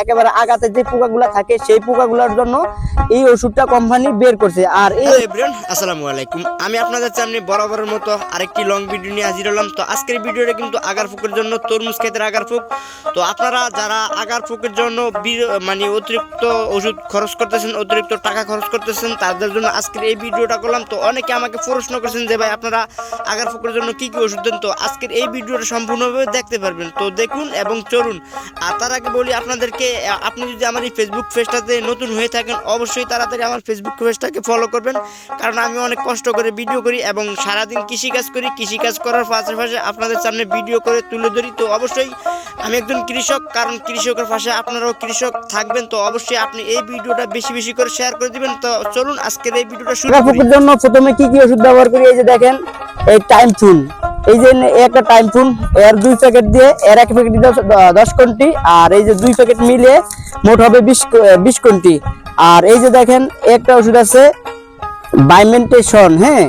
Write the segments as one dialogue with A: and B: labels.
A: একেবারে আগাতে যে পোকাগুলা থাকে সেই পোকাগুলোর জন্য এই ওষুধটা কোম্পানি বের করছে। আর এই
B: এভরিওয়ান আসসালামু আলাইকুম, আমি আপনাদের সামনে বরাবরের মতো আরেকটি লং ভিডিও নিয়ে হাজির হলাম। তো আজকের ভিডিওটা কিন্তু আগার ফুকের জন্য, তরমুজ ক্ষেতের আগার ফুক। তো আপনারা যারা আগার ফুকের জন্য মানে অতিরিক্ত ওষুধ খরচ করতেছেন, অতিরিক্ত টাকা খরচ করতেছেন, তাদের জন্য আজকের এই ভিডিওটা করলাম। তো অনেকে আমাকে প্রশ্ন করেছেন যে ভাই আপনারা আগার ফুকের জন্য কি কি ওষুধ দেন। তো আজকের এই ভিডিওটা সম্পূর্ণভাবে দেখতে পারবেন, তো দেখুন এবং চলুন। আর তার আগে বলি আপনাদেরকে, আপনি যদি আমার এই ফেসবুক পেজটাতে নতুন হয়ে থাকেন অবশ্যই তাড়াতাড়ি আমার ফেসবুক পেজটাকে ফলো করবেন, কারণ আমি অনেক কষ্ট করে ভিডিও করি এবং সারাদিন কৃষিকাজ করি। কৃষিকাজ করার পাশাপাশি আপনাদের সামনে ভিডিও করে তুলে ধরি। তো অবশ্যই আমি একজন কৃষক, কারণ কৃষকের পাশে আপনারাও কৃষক থাকবেন। তো অবশ্যই আপনি এই ভিডিওটা বেশি বেশি করে শেয়ার করে দিবেন। তো চলুন আজকের এই ভিডিওটা শুরু
A: আগার
B: করি।
A: ফুকের জন্য প্রথমে কি কি ওষুধ ব্যবহার করি, এই যে দেখেন এই টাইম চুন, এই যে একটা টাইম চুন, এর 2 প্যাকেট দিয়ে এর 1 প্যাকেট দিতে 10 কোনটি, আর এই যে 2 প্যাকেট মিলিয়ে মোট হবে 20 কোনটি। আর এই যে দেখেন একটা ওষুধ আছে বাইমেন্টেশন, হ্যাঁ,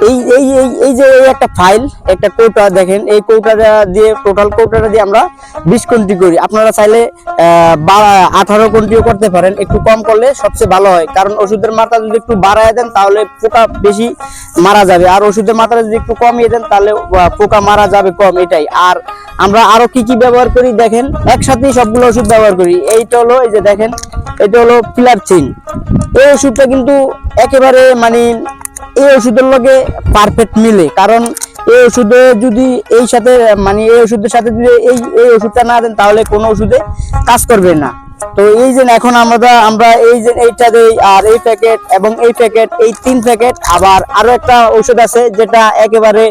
A: এই এই এই এই যে এই একটা ফাইল, একটা কৌটা দেখেন, এই কৌটাটা দিয়ে টোটাল কৌটাটা দিয়ে আমরা 20 কোনটি করি। আপনারা চাইলে 18 কোনটিও করতে পারেন, একটু কম করলে সবচেয়ে ভালো হয়, কারণ ওষুধের মাত্রা যদি একটু বাড়ায় দেন তাহলে পোকা বেশি মারা যাবে, আর ওষুধের মাত্রা যদি একটু কমিয়ে দেন তাহলে পোকা মারা যাবে কম, এটাই। আর আমরা আরো কি কি ব্যবহার করি দেখেন, একসাথেই সবগুলো ওষুধ ব্যবহার করি। এইটা হলো, এই যে দেখেন, এটা হলো ফিলারচিন। এই ওষুধটা কিন্তু একেবারে মানে এই ওষুধের লগে পারফেক্ট মিলে, কারণ এই ওষুধে যদি এই সাথে মানে এই ওষুধের সাথে যদি এই ওষুধটা না দেন তাহলে কোনো ওষুধে কাজ করবে না। তো এই যে এখন আমরা এই যে এইটা দেই, আর এই প্যাকেট এবং এই প্যাকেট, এই 3 প্যাকেট। আবার আরো একটা ওষুধ আছে যেটা একেবারে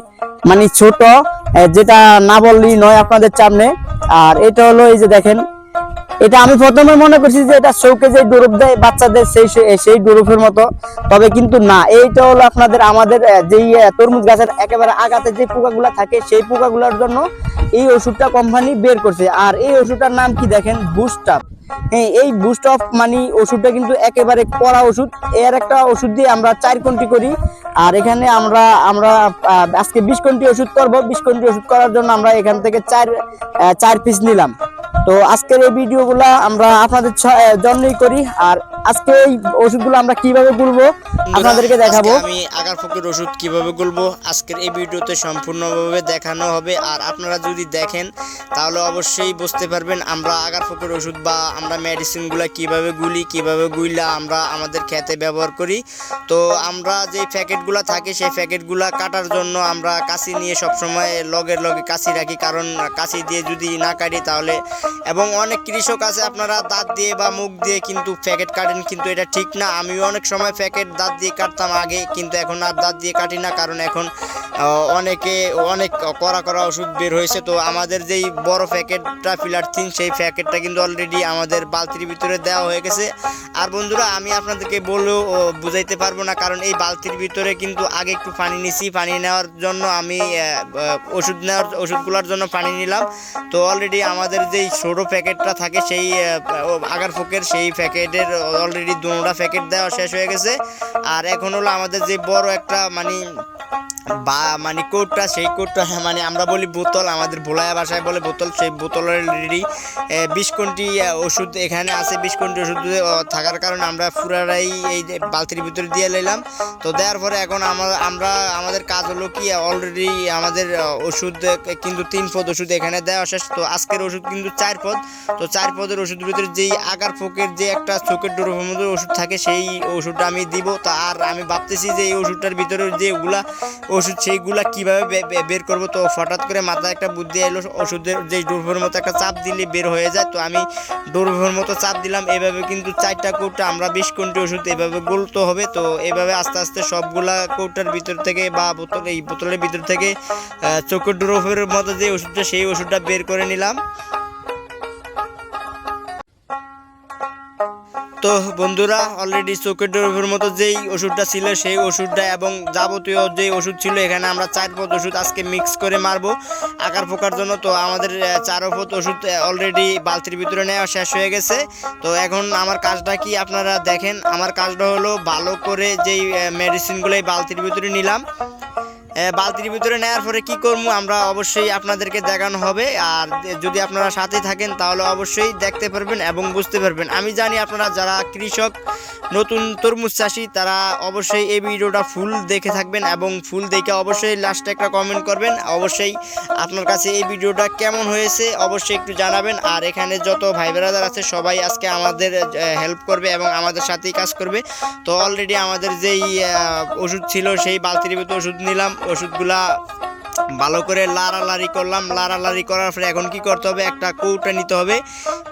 A: মানে ছোট, যেটা না বললেই নয় আপনাদের সামনে। আর এটা হলো, এই যে দেখেন, এটা আমি প্রথমে মনে করছি যে এটা চৌকে যে ডুরুপ দেয় বাচ্চাদের সেই ডুরুপের মতো, তবে কিন্তু না। এইটা হলো আপনাদের আমাদের যেই তরমুজ গাছের একেবারে আগাতে যে পোকাগুলা থাকে সেই পোকাগুলোর জন্য এই ওষুধটা কোম্পানি বের করছে। আর এই ওষুধটার নাম কি দেখেন, বুস্ট আপ। হ্যাঁ, এই বুস্ট আপ মানে ওষুধটা কিন্তু একেবারে কড়া ওষুধ। এর একটা ওষুধ দিয়ে আমরা 4 কোনটি করি। আর এখানে আমরা আজকে 20 কোনটি ওষুধ করব। 20 কোনটি ওষুধ করার জন্য আমরা এখান থেকে 4 পিস নিলাম। তো আজকের এই ভিডিওগুলো আমরা আপনাদের জন্যই করি। আর আজকে এই ওষুধগুলো আমরা কিভাবে গুলবো আপনাদেরকে দেখাবো।
B: আমি আগার ফুকের ওষুধ কিভাবে গুলবো আজকের এই ভিডিওতে সম্পূর্ণভাবে দেখানো হবে। আর আপনারা যদি দেখেন তাহলে অবশ্যই বুঝতে পারবেন আমরা আগার ফুকের ওষুধ বা আমরা মেডিসিনগুলো কিভাবে গুলি, কিভাবে গুইলা আমরা আমাদের খেতে ব্যবহার করি। তো আমরা যে প্যাকেটগুলো থাকে সেই প্যাকেটগুলো কাটার জন্য আমরা কাঁচি নিয়ে সবসময় লগে কাঁচি রাখি, কারণ কাঁচি দিয়ে যদি না কাটি তাহলে, এবং অনেক কৃষক আছে আপনারা দাঁত দিয়ে বা মুখ দিয়ে কিন্তু প্যাকেট কাটেন, কিন্তু এটা ঠিক না। আমিও অনেক সময় প্যাকেট দাঁত দিয়ে কাটতাম আগে, কিন্তু এখন আর দাঁত দিয়ে কাটি না, কারণ এখন অনেক কড়া ওষুধ বের হয়েছে। তো আমাদের যেই বড় প্যাকেটটা ফিলারচিন, সেই প্যাকেটটা কিন্তু অলরেডি আমাদের বালতির ভিতরে দেওয়া হয়ে গেছে। আর বন্ধুরা, আমি আপনাদেরকে বলেও বুঝাইতে পারবো না, কারণ এই বালতির ভিতরে কিন্তু আগে একটু পানি নিছি, পানি নেওয়ার জন্য আমি ওষুধগুলোর জন্য পানি নিলাম। তো অলরেডি আমাদের যেই ছোট প্যাকেটটা থাকে সেই আগার ফুকের, সেই প্যাকেটের অলরেডি দুটা প্যাকেট দেওয়া শেষ হয়ে গেছে। আর এখন হলো আমাদের যে বড় একটা মানে কোটটা, সেই কোটটা মানে আমরা বলি বোতল, আমাদের ভোলায়া ভাষায় বলে বোতল, সেই বোতলের অলরেডি 20 কোনটি ওষুধ এখানে আছে। 20 কোনটি ওষুধ থাকার কারণে আমরা পুরাটাই এই বালতির ভিতরে দিয়ে নিলাম। তো দেওয়ার পরে এখন আমাদের কাজ হলো কি, অলরেডি আমাদের ওষুধ কিন্তু 3 পদ ওষুধ এখানে দেওয়া শেষ। তো আজকের ওষুধ কিন্তু 4 পদ। তো 4 পদের ওষুধের ভিতরে যেই আগার ফুকের যে একটা চোখের ডোরোফের মধ্যে ওষুধ থাকে সেই ওষুধটা আমি দিব। তা আর আমি ভাবতেছি যে এই ওষুধটার ভিতরে যেগুলা ওষুধ সেইগুলা কিভাবে বের করব। তো হঠাৎ করে মাথায় একটা বুদ্ধি এলো, ওষুধের যে ডোরোফের মতো একটা চাপ দিলে বের হয়ে যায়। তো আমি ডোরোফের মতো চাপ দিলাম। এভাবে কিন্তু 4টা কৌটা আমরা 20 কোনটি ওষুধ এভাবে গুলতে হবে। তো এভাবে আস্তে আস্তে সবগুলা কৌটার ভিতর থেকে বা বোতলের ভিতর থেকে চোখের ডোরোফের মতো যে ওষুধটা, সেই ওষুধটা বের করে নিলাম। তো বন্ধুরা, অলরেডি চোখের ডোরোফের মতো যেই ওষুধটা ছিল সেই ওষুধটা এবং যাবতীয় যে ওষুধ ছিল এখানে আমরা 4 পদ ওষুধ আজকে মিক্স করে মারবো আগার পোকার জন্য। তো আমাদের 4 পদ ওষুধ অলরেডি বালতির ভিতরে নেওয়া শেষ হয়ে গেছে। তো এখন আমার কাজটা কি আপনারা দেখেন। আমার কাজটা হলো ভালো করে যেই মেডিসিনগুলো এই বালতির ভিতরে নিলাম, বালতির ভিতরে নেওয়ার পরে কি করবো আমরা অবশ্যই আপনাদেরকে দেখানো হবে। আর যদি আপনারা সাথে থাকেন তাহলে অবশ্যই দেখতে পারবেন এবং বুঝতে পারবেন। আমি জানি আপনারা যারা কৃষক নতুন তরমুজ চাষি তারা অবশ্যই এই ভিডিওটা ফুল দেখে থাকবেন এবং ফুল দেখে অবশ্যই লাস্টে একটা কমেন্ট করবেন। অবশ্যই আপনার কাছে এই ভিডিওটা কেমন হয়েছে অবশ্যই একটু জানাবেন। আর এখানে যত ভাই ব্রাদার আছে সবাই আজকে আমাদের হেল্প করবে এবং আমাদের সাথেই কাজ করবে। তো অলরেডি আমাদের যেই ওষুধ ছিল সেই বালতির ভিতরে ওষুধ নিলাম, ওষুধগুলা ভালো করে লাড়ালাড়ি করলাম। লাড়ালাড়ি করার পরে এখন কি করতে হবে, একটা কৌটা নিতে হবে।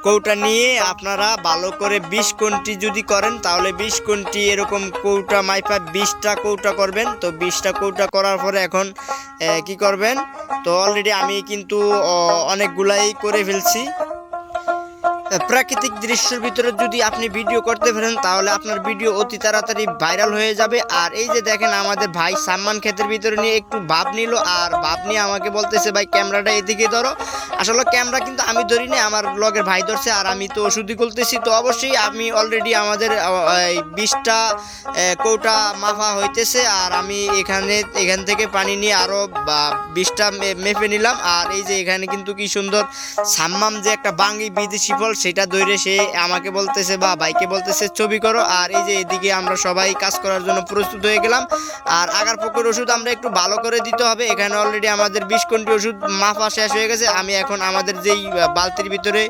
B: কৌটা নিয়ে আপনারা ভালো করে 20 কোনটি যদি করেন তাহলে 20 কোনটি এরকম কৌটা মাইপা 20টা কৌটা করবেন। তো 20টা কৌটা করার পরে এখন কি করবেন, তো অলরেডি আমি কিন্তু অনেকগুলাই করে ফেলছি। প্রাকৃতিক দৃশ্যের ভিতরে যদি আপনি ভিডিও করতে পারেন তাহলে আপনার ভিডিও অতি তাড়াতাড়ি ভাইরাল হয়ে যাবে। আর এই যে দেখেন আমাদের ভাই সাম্মান ক্ষেতের ভিতরে নিয়ে একটু ভাব নিল, আর ভাব নিয়ে আমাকে বলতেছে ভাই ক্যামেরাটা এদিকে ধরো। আসলে ক্যামেরা কিন্তু আমি ধরি না, আমার ব্লগের ভাই ধরছে, আর আমি তো ওষুধই করতেছি। তো অবশ্যই আমি অলরেডি আমাদের 20টা কৌটা মাফা হইতেছে, আর আমি এখান থেকে পানি নিয়ে আরও 20টা মেপে নিলাম। আর এই যে এখানে কিন্তু কি সুন্দর সাম্মাম যে একটা বাঙ্গি বিদেশি ফল সেটা ধরে সে আমাকে বলতেছে বা ভাইকে বলতেছে ছবি করো। আর এই যে এদিকে আমরা সবাই কাজ করার জন্য প্রস্তুত হয়ে গেলাম। আর আগার পক্ষের ওষুধ আমরা একটু ভালো করে দিতে হবে। এখানে অলরেডি আমাদের 20 কোনটি ওষুধ মাফা শেষ হয়ে গেছে। আমি এখন আমাদের যেই বালতির ভিতরে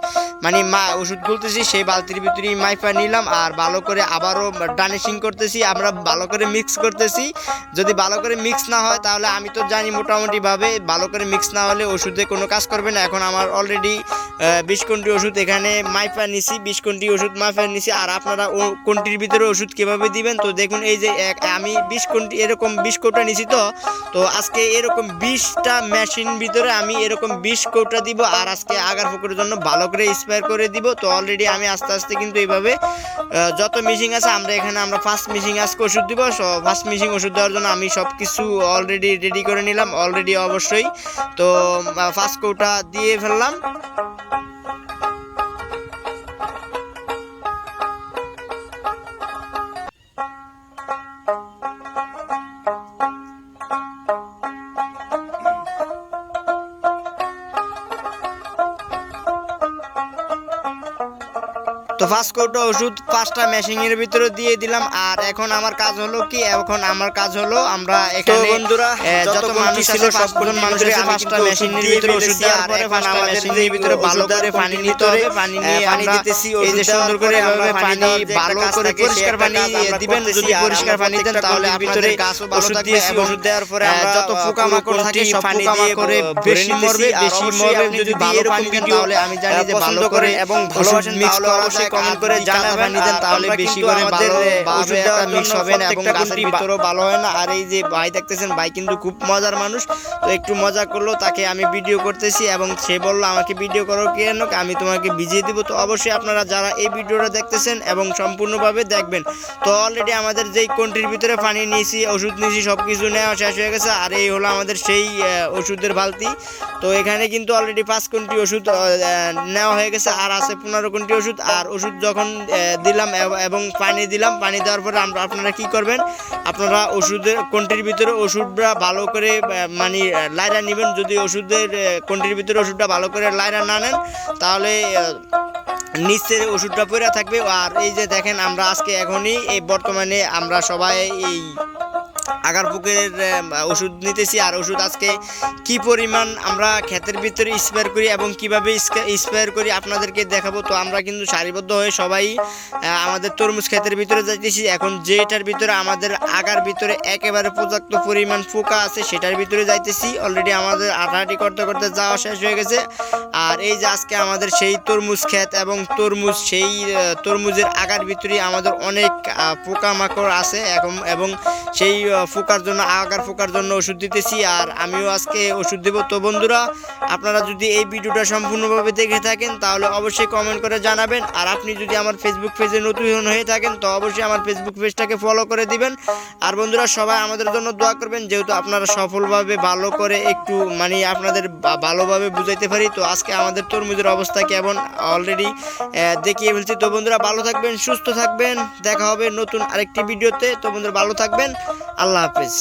B: মানে ওষুধ গুলতেছি সেই বালতির ভিতরেই মাইফা নিলাম, আর ভালো করে আবারও ডানেশিং করতেছি, আমরা ভালো করে মিক্স করতেছি। যদি ভালো করে মিক্স না হয় তাহলে আমি তো জানি মোটামুটিভাবে ভালো করে মিক্স না হলে ওষুধে কোনো কাজ করবে না। এখন আমার অলরেডি 20 কোনটি ওষুধ এখানে মাইফা নিছি, 20 কোনটি ওষুধ মাইফা নিছি। আর আপনারা কোনটির ভিতরে ওষুধ কিভাবে দিবেন, তো দেখুন এই যে আমি 20 কোনটি এরকম 20 কৌটা নিছি। তো আজকে এরকম 20টা মেশিন ভিতরে আমি এরকম 20 কৌটা দিব, আর আজকে আগার পুকুরের জন্য ভালো করে স্প্রে করে দিব। তো অলরেডি আমি আস্তে আস্তে কিন্তু এইভাবে যত মিশিং আছে আমরা ফার্স্ট মিশিং আজকে ওষুধ দিব। ফার্স্ট মিশিং ওষুধ দেওয়ার জন্য আমি সব কিছু অলরেডি রেডি করে নিলাম অলরেডি অবশ্যই। তো ফার্স্ট কৌটা দিয়ে ফেললাম। তো ফার্স্ট কৌটা ওষুধ 5টা মেশিনের ভিতরে দিয়ে দিলাম। আর এখন আমার কাজ হলো কি, এখন আমার কাজ হলো আমরা এখানে বন্ধুরা যত মানুষ ছিল সবজন মানুষের 5টা মেশিনের ভিতরে ওষুধ দেওয়ার পরে 5টা মেশিনের ভিতরে ভালো করে পানি নিতে হবে। পানি নিয়ে পানি দিতেছি, এই যে সুন্দর করে এভাবে পানি ভালো করে পরিষ্কার পানি দিবেন। যদি পরিষ্কার পানি দেন তাহলে ভিতরে গাছও ভালো থাকবে। ওষুধ দেওয়ার পরে আমরা যত পোকামাকড় থাকে সব পোকামাকড়ে বেশি মরবে, বেশি মরবে। যদি ভালো পানি দেন তাহলে আমি জানি যে ভালো করে এবং ভালোবাসেন মিক্স করা কমেন্ট করে জানাবেন তাহলে বেশি করে ভালোভাবে একটা মিক্স হবে না এবং গাছের ভিতরেও ভালো হয় না। আর এই যে ভাই দেখতেছেন ভাই কিন্তু খুব মজার মানুষ, তো একটু মজা করলো, তাকে আমি ভিডিও করতেছি এবং সে বললো আমাকে ভিডিও করো কেন, আমি তোমাকে ভিজিয়ে দিব। তো অবশ্যই আপনারা যারা এই ভিডিওটা দেখতেছেন এবং সম্পূর্ণভাবে দেখবেন। তো অলরেডি আমাদের যেই কোনটির ভিতরে পানি নিয়েছি ওষুধ নিয়েছি সব কিছু নেওয়া শেষ হয়ে গেছে। আর এই হলো আমাদের সেই ওষুধের বালতি। তো এখানে কিন্তু অলরেডি 5 কোনটি ওষুধ নেওয়া হয়ে গেছে, আর আছে 15 কোনটি ওষুধ। আর ওষুধ যখন দিলাম এবং পানি দিলাম, পানি দেওয়ার পরে আপনারা কি করবেন, আপনারা ওষুধের কোনটির ভিতরে ওষুধটা ভালো করে মানে লাইরা নেবেন। যদি ওষুধের কোনটির ভিতরে ওষুধটা ভালো করে লাইরা না নেন তাহলে নিচের ওষুধটা পড়ে থাকবে। আর এই যে দেখেন আমরা আজকে এখনই এই বর্তমানে আমরা সবাই এই আগার পুকুরের ওষুধ নিতেছি। আর ওষুধ আজকে কি পরিমাণ আমরা ক্ষেতের ভিতরে স্প্রে করি এবং কিভাবে স্প্রে করি আপনাদেরকে দেখাবো। তো আমরা কিন্তু সারিবদ্ধ হয়ে সবাই আমাদের তরমুজ ক্ষেতের ভিতরে যাইতেছি। এখন যেটার ভিতরে আমাদের আগার ভিতরে একেবারে পর্যাপ্ত পরিমাণ পোকা আছে সেটার ভিতরে যাইতেছি। অলরেডি আমাদের হাঁটাহাঁটি করতে করতে যাওয়া শেষ হয়ে গেছে। আর এই যে আজকে আমাদের সেই তরমুজ ক্ষেত এবং সেই তরমুজের আগার ভিতরে আমাদের অনেক পোকামাকড় আছে এবং সেই আগার পোকার জন্য ওষুধ দিতেছি। আর আমিও আজকে ওষুধ দেব। তো বন্ধুরা আপনারা যদি এই ভিডিওটা সম্পূর্ণভাবে দেখে থাকেন তাহলে অবশ্যই কমেন্ট করে জানাবেন। আর আপনি যদি আমার ফেসবুক পেজে নতুন হয়ে থাকেন তো অবশ্যই আমার ফেসবুক পেজটাকে ফলো করে দিবেন। আর বন্ধুরা সবাই আমাদের জন্য দোয়া করবেন, যেহেতু আপনারা সফলভাবে ভালো করে একটু মানে আপনাদের ভালোভাবে বুঝাইতে পারি। তো আজকে আমাদের তরমুজের অবস্থা কেমন অলরেডি দেখিয়ে ফেলছি। তো বন্ধুরা ভালো থাকবেন, সুস্থ থাকবেন, দেখা হবে নতুন আরেকটি ভিডিওতে। তো বন্ধুরা ভালো থাকবেন, আল্লাহ হাফেজ।